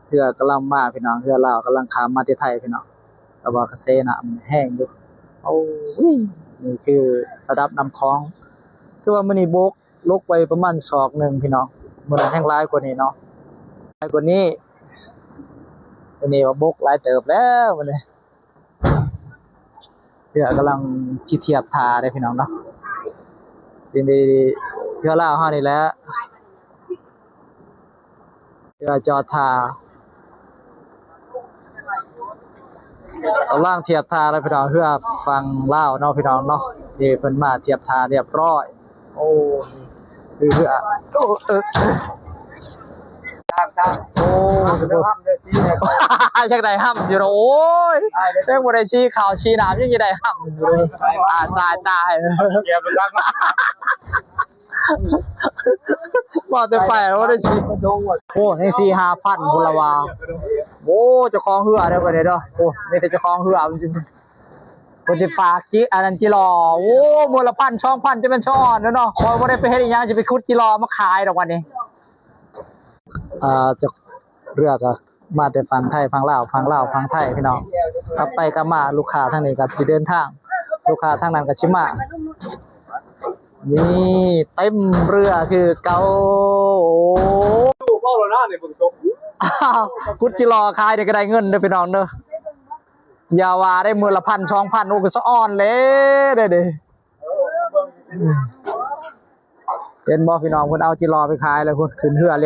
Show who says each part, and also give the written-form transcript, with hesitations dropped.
Speaker 1: เรือกำลังมาพี่น้องเรือลาวกำลังข้ามมาที่ไทยพี่น้องแต่ว่ากระแสน้ำแห้งอยู่โอ้ยนี่คือระดับน้ำคลองคือว่ามื้อนี้บกลกไปประมาณศอกหนึ่งพี่น้องมื้อนั้นแห้งหลายกว่านี้เนาะหลายกว่านี้วันนี้ว่าบกหลายเติบแล้วมื้อนี้เรือกำลังสิเทียบท่าได้พี่น้องเนาะสิ่งดีเรือลาวเฮานี่แหละเรือจอดท่ากำลังเทียบท่าแล้วพี่น้องเพื่อฟังเล่าวเนาะพี่น้องเนาะที่เพิ่นมาเทียบท่าเรียบร้อยโอ้คือเพื่อโอ้โอ้จักได้ห้ำอยู่เนาะโอ้ยเรื่องบ่ได้ชี้ข่าวชี้น้ำยังสิได้ห้ำอยู่เลยตายเก็บจักบ่ได้ไปแล้วบ่ได้ชี้โอ้นี่4-5,000พุ่นละว่าโอ้เจ้าของเหือเด้อบัดนี้เด้อโอ้นี่แต่เจ้าของเหือจริงๆคนสิฝากจิอันนั้นจิรอโอ้มื้อละ1,000 2,000จะเป็นช่ออนเนาะคอยบ่ได้ไปเฮ็ดอีหยังจะไปขุดจิรอมาขายดอกวันนี้จะเรือก็มาแต่ฝั่งไทยฝั่งลาวฝั่งลาวฝั่งไทยพี่น้องกลับไปกลับมาลูกค้าทางนี้ก็สิเดินทางลูกค้าทางนั้นก็สิมานี่เต็มเรือคือเก่าดูเข้าแล้วนะนี่เบิ่งตกกุดจิรอขายได้ก็ได้เงินเด้อพี่น้องเด้ออย่าว่าได้มื้อละ1,000 2,000โอ้ก็สะอ้อนเลยเด้เห็นบ่พี่น้องเพิ่นเอาจิรอไปขายแล้วเพิ่นขึ้นเรือเรียบ